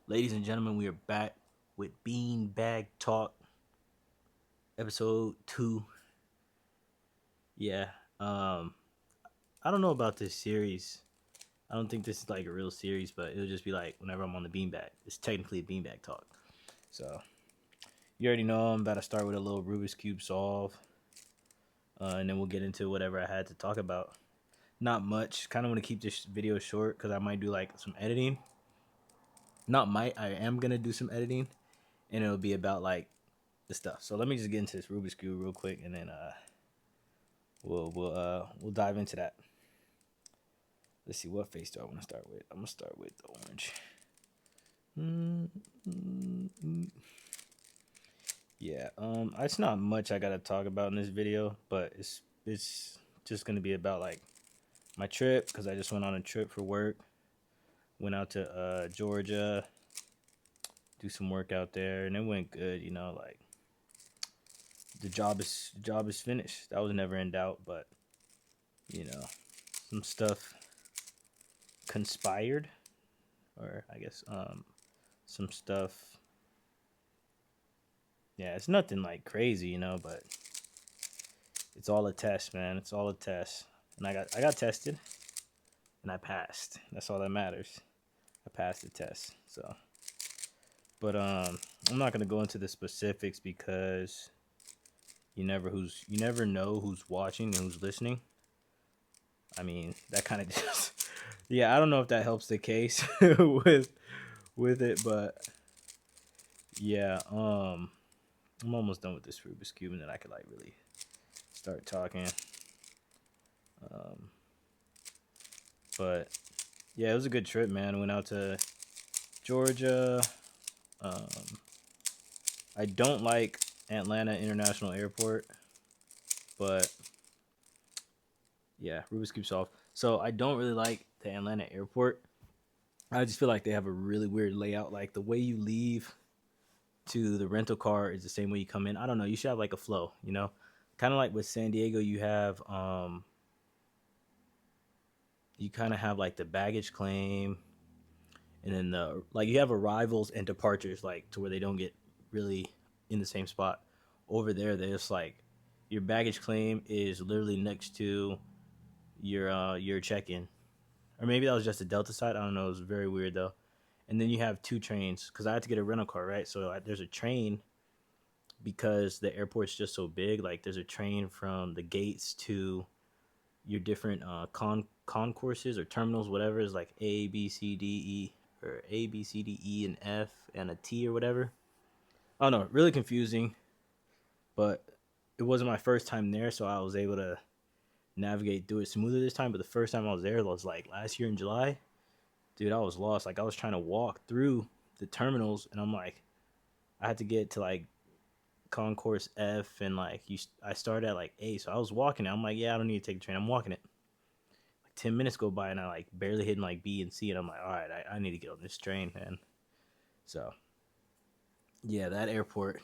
Ladies and gentlemen, we are back with Bag Talk episode 2. Yeah. Um I don't know about this series. I don't think this is like a real series, but it'll just be like whenever I'm on the beanbag. It's technically a beanbag talk. So you already know I'm about to start with a little Rubik's Cube solve. And then we'll get into whatever I had to talk about. Not much. Kind of want to keep this video short because I might do like some editing. Not might, I am gonna do some editing, and it'll be about like the stuff. So let me just get into this Rubik's Cube real quick, and then we'll dive into that. Let's see, what face do I want to start with? I'm gonna start with the orange. Yeah, it's not much I gotta talk about in this video, but it's just gonna be about like my trip because I just went on a trip for work. Went out to Georgia, do some work out there, and it went good. Like the job is finished. That was never in doubt, but you know, some stuff conspired, or I guess some stuff. Yeah, it's nothing like crazy, but it's all a test, man. It's all a test. And I got tested and I passed. That's all that matters. I passed the test. So, but I'm not gonna go into the specifics because you never know who's watching and who's listening. I mean, that kind of just yeah. I don't know if that helps the case with it, but yeah. I'm almost done with this Rubik's Cube, and then I could like really start talking. Um, but yeah, it was a good trip, man. Went out to Georgia. Um, I don't like Atlanta International Airport, but yeah, Rubik's Cube solved. So I don't really like the Atlanta Airport. I just feel like they have a really weird layout. Like the way you leave to the rental car is the same way you come in. I don't know. You should have like a flow, kind of like with San Diego. You kind of have like the baggage claim, and then the like you have arrivals and departures, like to where they don't get really in the same spot. Over there, there's like your baggage claim is literally next to your check-in, or maybe that was just the Delta side. I don't know. It was very weird though. And then you have two trains because I had to get a rental car, right? So there's a train because the airport's just so big. Like there's a train from the gates to your different concourses or terminals, whatever is like A, B, C, D, E, or A, B, C, D, E, and F, and a T or whatever. I don't know, really confusing, but it wasn't my first time there, so I was able to navigate through it smoother this time. But the first time I was there was like last year in July. Dude, I was lost. Like I was trying to walk through the terminals, and I'm like, I had to get to like concourse F, and like I started at like A, so I was walking it. I'm like, yeah, I don't need to take the train. I'm walking it. 10 minutes go by and I like barely hitting like B and C, and I'm like, all right, I need to get on this train, man. So yeah, that airport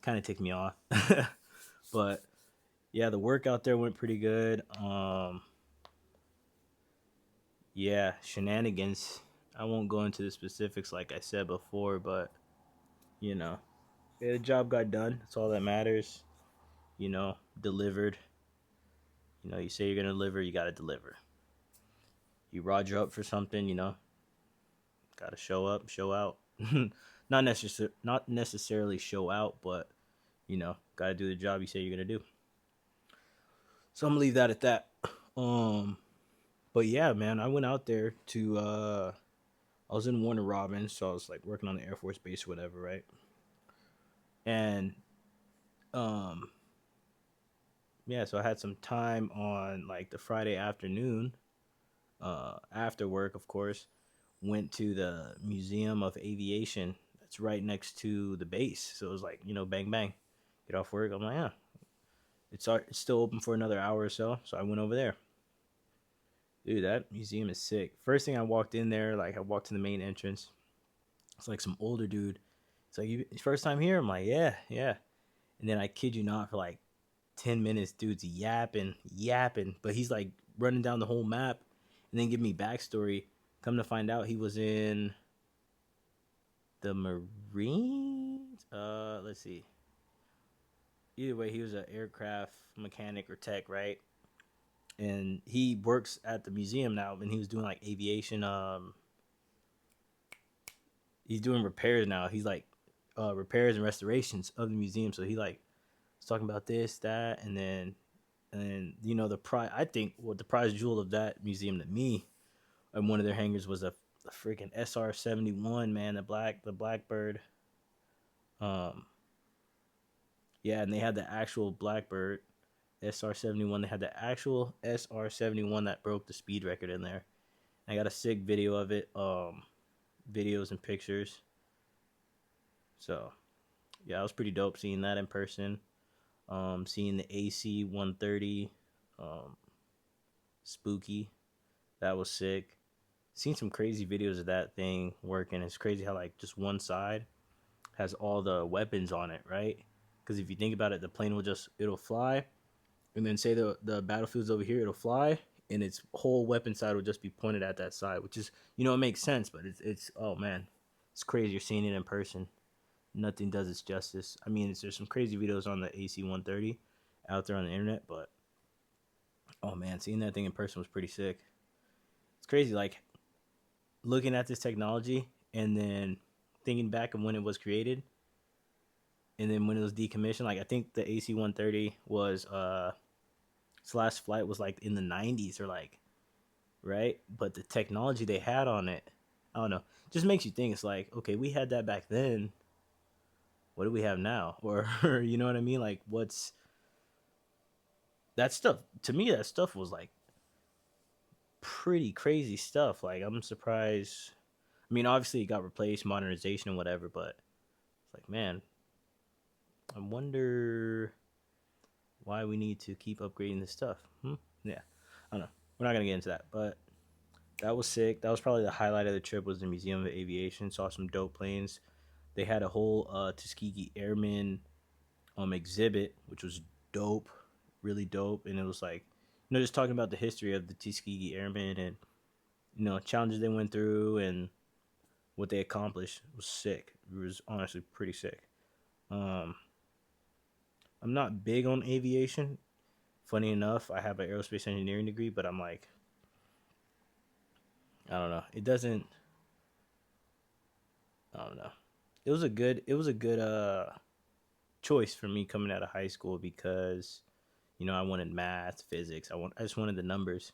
kind of ticked me off. But yeah, the work out there went pretty good. Yeah, shenanigans. I won't go into the specifics like I said before, but you know, yeah, the job got done. That's all that matters. Delivered. You say you're gonna deliver, you gotta deliver. You Roger up for something, gotta show up, show out. Not necessarily show out, but gotta do the job you say you're gonna do. So I'm gonna leave that at that. Um, but yeah, man, I went out there to I was in Warner Robins, so I was like working on the Air Force Base or whatever, right? And um, yeah, so I had some time on like the Friday afternoon, after work, of course. Went to the Museum of Aviation that's right next to the base. So it was like, bang bang, get off work. I'm like, yeah, it's still open for another hour or so. So I went over there. Dude, that museum is sick. First thing I walked in there, like I walked to the main entrance. It's like some older dude. It's like, you first time here? I'm like, yeah, yeah. And then I kid you not, for like 10 minutes, dude's yapping, yapping, but he's like running down the whole map, and then give me backstory. Come to find out, he was in The Marines. Let's see. Either way, he was an aircraft mechanic or tech, right? And he works at the museum now, and he was doing like aviation. He's doing repairs now. He's like repairs and restorations of the museum. So he like was talking about this, that, and you know the prize. I think what the prize jewel of that museum to me, and one of their hangars was a freaking SR-71, man, the Blackbird. Um, yeah, and they had the actual Blackbird SR-71. They had the actual SR-71 that broke the speed record in there. I got a sick video of it, videos and pictures. So yeah, it was pretty dope seeing that in person. Seeing the AC 130, um, spooky, that was sick. Seen some crazy videos of that thing working. It's crazy how like just one side has all the weapons on it, right? Because if you think about it, the plane will just it'll fly, and then say the battlefield's over here, it'll fly, and its whole weapon side will just be pointed at that side, which is it makes sense, but it's oh man, it's crazy. You're seeing it in person. Nothing does its justice. I mean, there's some crazy videos on the AC 130 out there on the internet, but oh man, seeing that thing in person was pretty sick. It's crazy, like looking at this technology and then thinking back of when it was created and then when it was decommissioned. Like I think the AC 130 was its last flight was like in the 90s or like right, but the technology they had on it, I don't know, just makes you think. It's like okay, we had that back then. What do we have now? Or you know what I mean? Like what's that stuff? To me, that stuff was like pretty crazy stuff. Like I'm surprised. I mean, obviously it got replaced, modernization and whatever, but it's like, man, I wonder why we need to keep upgrading this stuff. Yeah, I don't know. We're not gonna get into that, but that was sick. That was probably the highlight of the trip. Was the Museum of Aviation. Saw some dope planes. They had a whole Tuskegee Airmen exhibit, which was dope, really dope, and it was like, just talking about the history of the Tuskegee Airmen and challenges they went through and what they accomplished. It was sick. It was honestly pretty sick. Um, I'm not big on aviation. Funny enough, I have an aerospace engineering degree, but I'm like, I don't know. It doesn't. I don't know. It was a good choice for me coming out of high school because I wanted math, physics. I just wanted the numbers,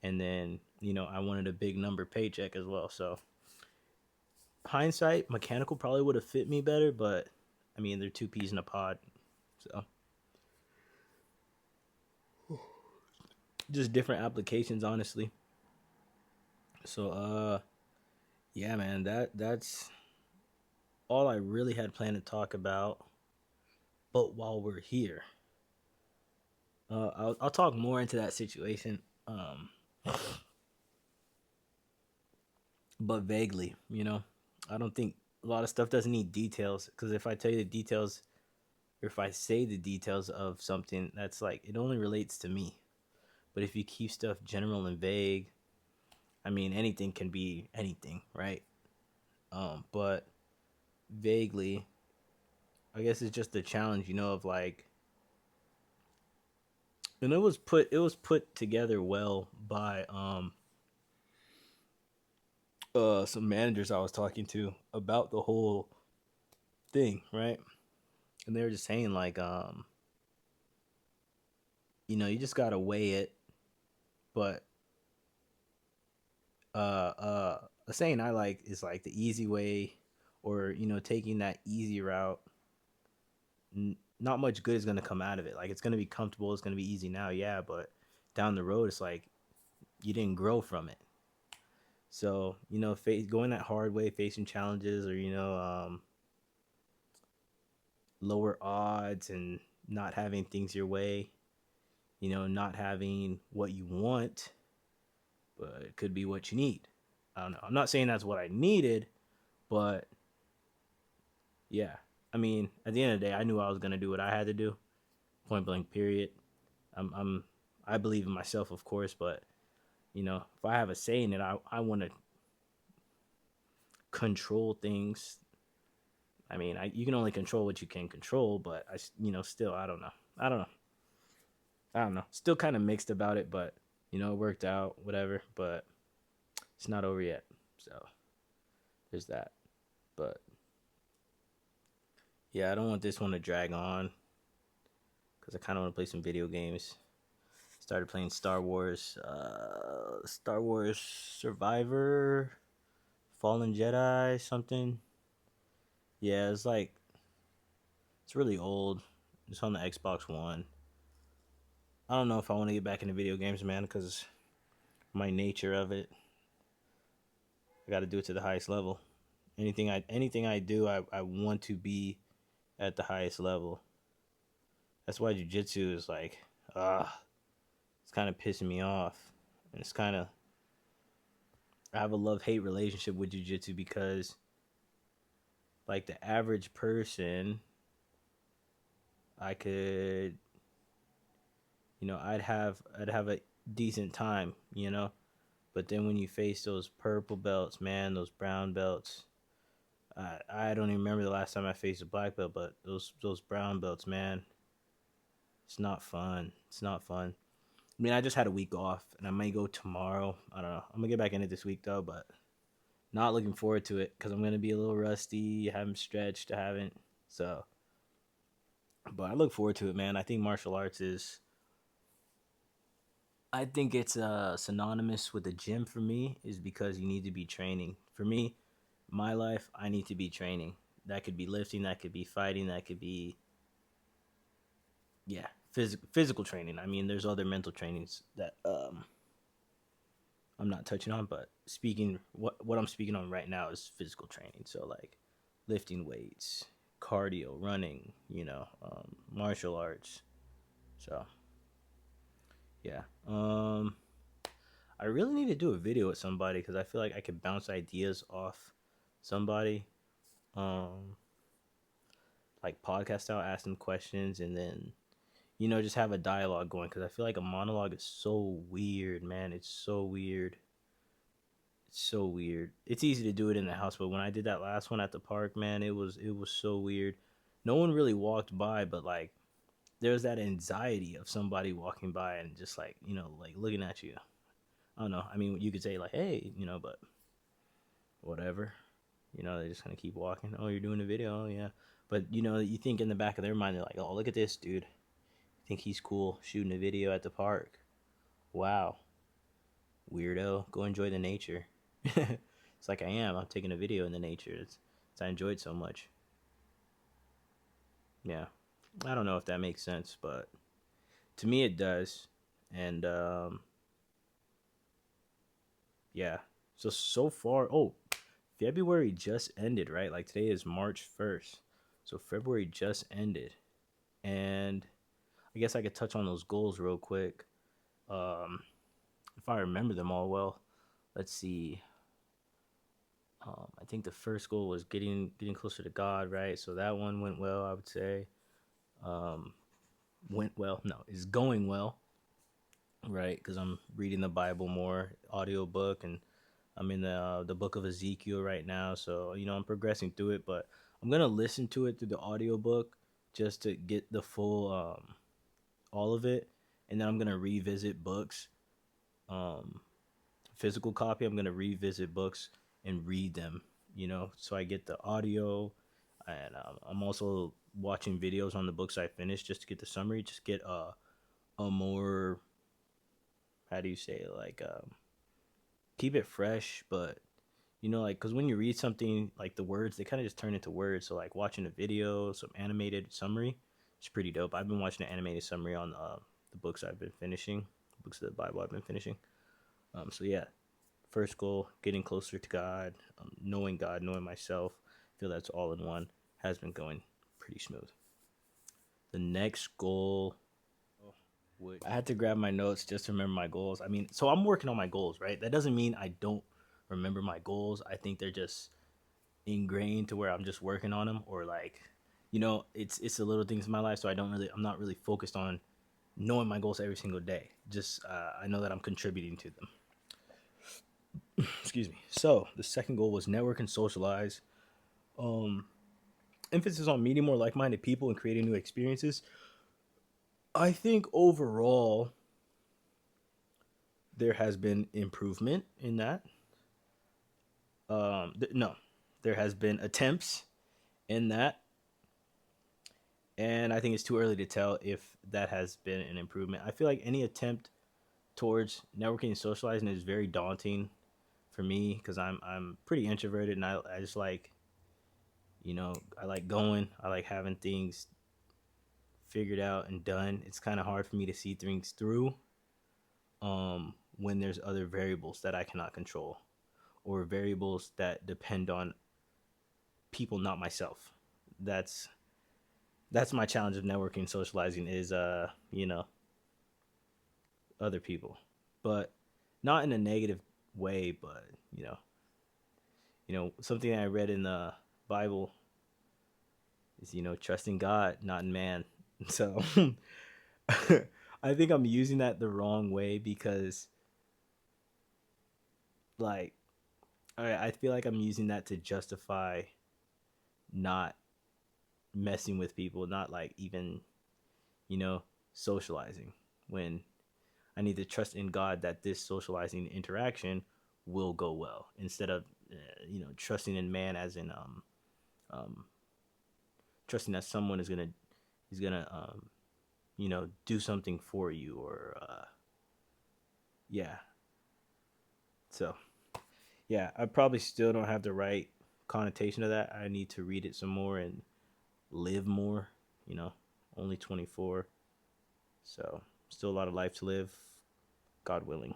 and then I wanted a big number paycheck as well. So hindsight, mechanical probably would have fit me better, but I mean they're two peas in a pod, so just different applications, honestly. So yeah, man, that's all I really had planned to talk about. But while we're here, I'll talk more into that situation, but vaguely. I don't think a lot of stuff doesn't need details because if I tell you the details, or if I say the details of something, that's like it only relates to me. But if you keep stuff general and vague, I mean anything can be anything, right? But vaguely, I guess it's just the challenge, of like, and it was put together well by some managers I was talking to about the whole thing, right? And they were just saying like you just gotta weigh it, but a saying I like is like the easy way, or taking that easy route. Not much good is gonna come out of it. Like it's gonna be comfortable, it's gonna be easy now, yeah, but down the road, it's like you didn't grow from it. So going that hard way, facing challenges, or lower odds, and not having things your way, not having what you want, but it could be what you need. I don't know. I'm not saying that's what I needed, but yeah. I mean, at the end of the day, I knew I was gonna do what I had to do. Point blank. Period. I'm I believe in myself, of course, but if I have a say in it, I want to control things. I mean, you can only control what you can control, but still, I don't know. I don't know. I don't know. Still kind of mixed about it, but it worked out, whatever. But it's not over yet, so there's that. But yeah, I don't want this one to drag on because I kind of want to play some video games. Started playing Star Wars Survivor, Fallen Jedi, something. Yeah, it's really old. It's on the Xbox One. I don't know if I want to get back into video games, man, because my nature of it. I got to do it to the highest level. Anything I do, I want to be at the highest level. That's why jujitsu is like, it's kind of pissing me off, and it's kind of I have a love hate relationship with jujitsu because like the average person, I could, I'd have a decent time, But then when you face those purple belts, man, those brown belts, I don't even remember the last time I faced a black belt, but those brown belts, man, it's not fun. It's not fun. I mean, I just had a week off, and I may go tomorrow. I don't know. I'm gonna get back in it this week though, but not looking forward to it because I'm gonna be a little rusty. I haven't stretched. I haven't. So, but I look forward to it, man. I think martial arts is. I think it's synonymous with the gym for me is because you need to be training. For me, my life, I need to be training. That could be lifting, that could be fighting, that could be yeah, physical training. I mean, there's other mental trainings that I'm not touching on, but speaking what I'm speaking on right now is physical training. So like lifting weights, cardio, running, martial arts. So yeah, I really need to do a video with somebody because I feel like I could bounce ideas off somebody. Um, like podcast out, ask them questions, and then just have a dialogue going because I feel like a monologue is so weird, man. It's so weird. It's so weird. It's easy to do it in the house, but when I did that last one at the park, man, it was so weird. No one really walked by, but like there's that anxiety of somebody walking by and just like like looking at you. I don't know. I mean, you could say like, hey, but whatever. They just kind of keep walking. Oh, you're doing a video. Oh, yeah. But, you think in the back of their mind, they're like, oh, look at this dude. I think he's cool shooting a video at the park. Wow. Weirdo. Go enjoy the nature. It's like I am. I'm taking a video in the nature. I enjoy it so much. Yeah. I don't know if that makes sense, but to me it does. And, yeah. So far, February just ended, right? Like today is March 1st. So February just ended. And I guess I could touch on those goals real quick. If I remember them all well, let's see. I think the first goal was getting closer to God, right? So that one went well, I would say. Um, went well. No, is going well, right? Because I'm reading the Bible more, audiobook, and I'm in the book of Ezekiel right now. So I'm progressing through it, but I'm gonna listen to it through the audiobook just to get the full all of it, and then I'm gonna revisit books. Um, Physical copy, I'm gonna revisit books and read them. So I get the audio, and I'm also watching videos on the books I finished just to get the summary, just get a more how do you say it? Like keep it fresh, but like because when you read something like the words, they kind of just turn into words. So like watching a video, some animated summary, it's pretty dope. I've been watching an animated summary on the books I've been finishing, books of the Bible I've been finishing. So yeah, first goal, getting closer to God, God, knowing myself. I feel that's all in one. Has been going pretty smooth. The next goal, which I had to grab my notes just to remember my goals. I mean, so I'm working on my goals, right? That doesn't mean I don't remember my goals. I think they're just ingrained to where I'm just working on them, or like, it's the little things in my life. So I'm not really focused on knowing my goals every single day. Just I know that I'm contributing to them. Excuse me. So the second goal was network and socialize. Um, emphasis on meeting more like-minded people and creating new experiences. I think overall there has been improvement in that. No, there has been attempts in that, and I think it's too early to tell if that has been an improvement. I feel like any attempt towards networking and socializing is very daunting for me because I'm pretty introverted and I just like, I like going, I like having things figured out and done. It's kind of hard for me to see things through when there's other variables that I cannot control or variables that depend on people, not myself. That's that's my challenge of networking and socializing is other people, but not in a negative way. But something I read in the Bible is trusting God, not in man. So I think I'm using that the wrong way because like I feel like I'm using that to justify not messing with people, not like even you know socializing when I need to trust in God that this socializing interaction will go well instead of trusting in man as in um trusting that someone is gonna do something for you or yeah. So yeah, I probably still don't have the right connotation of that. I need to read it some more and live more. You know, only 24, so still a lot of life to live. God willing.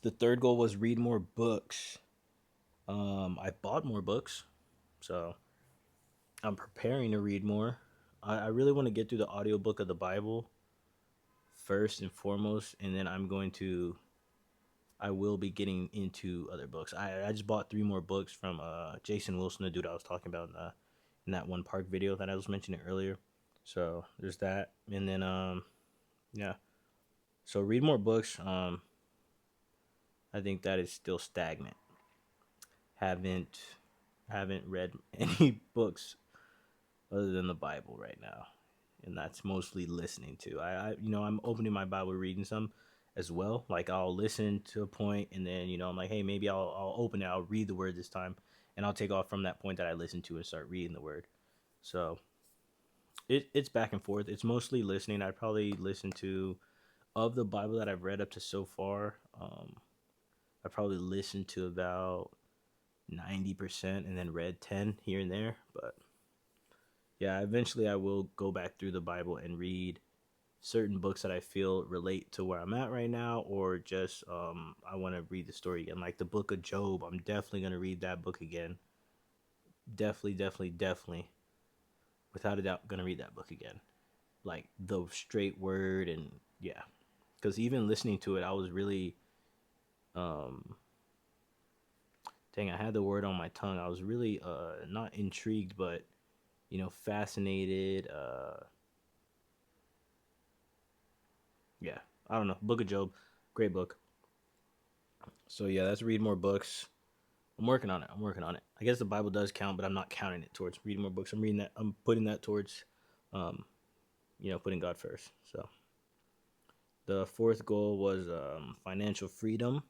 The third goal was read more books. I bought more books, so I'm preparing to read more. I really want to get through the audiobook of the Bible first and foremost, and then I will be getting into other books. I just bought three more books from Jason Wilson, the dude I was talking about in that one park video that I was mentioning earlier. So there's that, and then yeah. So read more books. I think that is still stagnant. Haven't haven't read any books other than the Bible right now, and that's mostly listening to. I'm opening my Bible, reading some as well. Like I'll listen to a point, and then I'm like, hey, maybe I'll open it. I'll read the word this time, and I'll take off from that point that I listened to and start reading the word. So it's back and forth. It's mostly listening. I probably listen to of the Bible that I've read up to so far. I probably listened to about 90% and then read 10 here and there, but yeah, eventually I will go back through the Bible and read certain books that I feel relate to where I'm at right now, or just I want to read the story again. Like the book of Job, I'm definitely gonna read that book again. Definitely, definitely, definitely, without a doubt, gonna read that book again. Like the straight word and yeah, because even listening to it, I was really um dang, I had the word on my tongue. I was really not intrigued, but fascinated. Yeah, I don't know. Book of Job, great book. So yeah, let's read more books. I'm working on it. I'm working on it. I guess the Bible does count, but I'm not counting it towards reading more books. I'm reading that. I'm putting that towards, um, putting God first. So the fourth goal was financial freedom.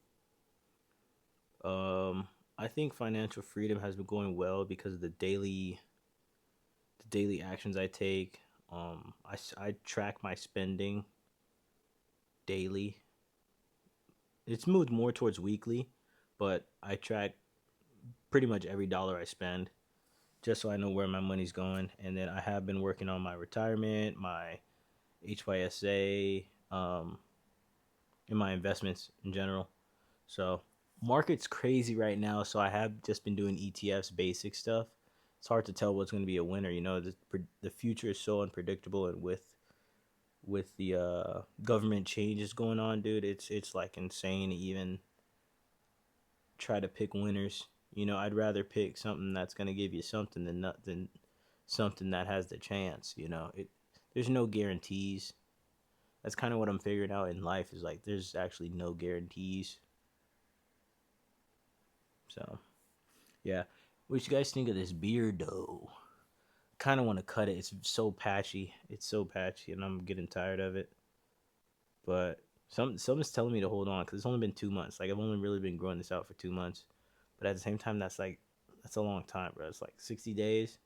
Um, I think financial freedom has been going well because of the daily actions I take. I track my spending daily. It's moved more towards weekly, but I track pretty much every dollar I spend just so I know where my money's going. And then I have been working on my retirement, my HYSA, and my investments in general. So market's crazy right now. So I have just been doing ETFs, basic stuff. It's hard to tell what's going to be a winner. The future is so unpredictable, and with the government changes going on, dude, it's like insane to even try to pick winners. I'd rather pick something that's gonna give you something than not than something that has the chance. There's no guarantees. That's kind of what I'm figuring out in life is like there's actually no guarantees. So yeah, What you guys think of this beard though? Kind of want to cut it. It's so patchy. It's so patchy, and I'm getting tired of it. But something's telling me to hold on because it's only been 2 months. Like I've only really been growing this out for 2 months. But at the same time, that's a long time, bro. It's like 60 days.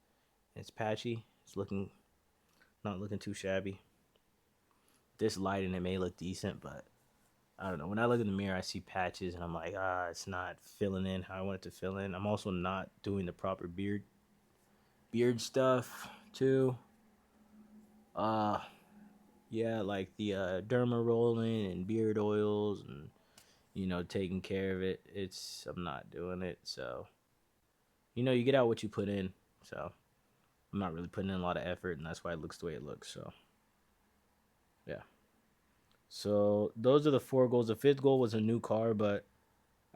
And it's patchy. It's looking not looking too shabby. This light and it may look decent, but I don't know. When I look in the mirror, I see patches, and I'm like, it's not filling in how I want it to fill in. I'm also not doing the proper beard stuff too. Uh, yeah, like the derma rolling and beard oils and taking care of it. I'm not doing it, so you get out what you put in. So I'm not really putting in a lot of effort, and that's why it looks the way it looks. So yeah. So those are the four goals. The fifth goal was a new car, but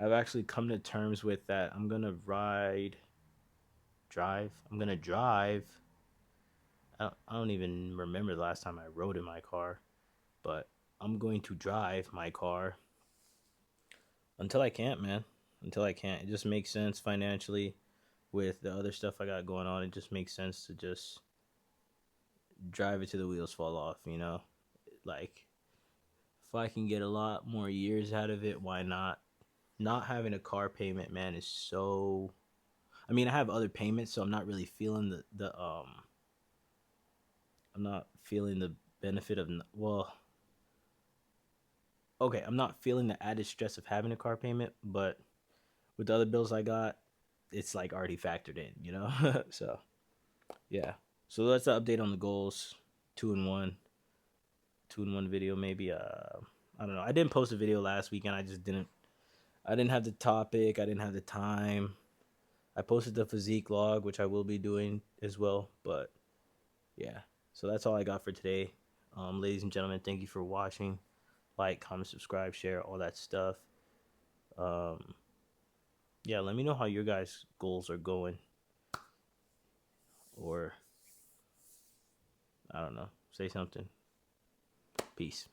I've actually come to terms with that. I'm gonna drive. I don't even remember the last time I rode in my car, but I'm going to drive my car until I can't, man. Until I can't. It just makes sense financially with the other stuff I got going on. It just makes sense to just drive it till the wheels fall off, Like, if I can get a lot more years out of it, why not? Not having a car payment, man, is so. I mean, I have other payments, so I'm not really feeling the. I'm not feeling the benefit of. Well, okay, I'm not feeling the added stress of having a car payment, but with the other bills I got, it's like already factored in. So yeah. So that's the update on the goals. 2 and 1, 2 and 1 video maybe. I don't know. I didn't post a video last weekend. I just didn't. I didn't have the topic. I didn't have the time. I posted the physique log, which I will be doing as well. But yeah. So that's all I got for today. Ladies and gentlemen, thank you for watching. Like, comment, subscribe, share, all that stuff. Um, yeah, let me know how your guys' goals are going. Or, I don't know, say something. Peace.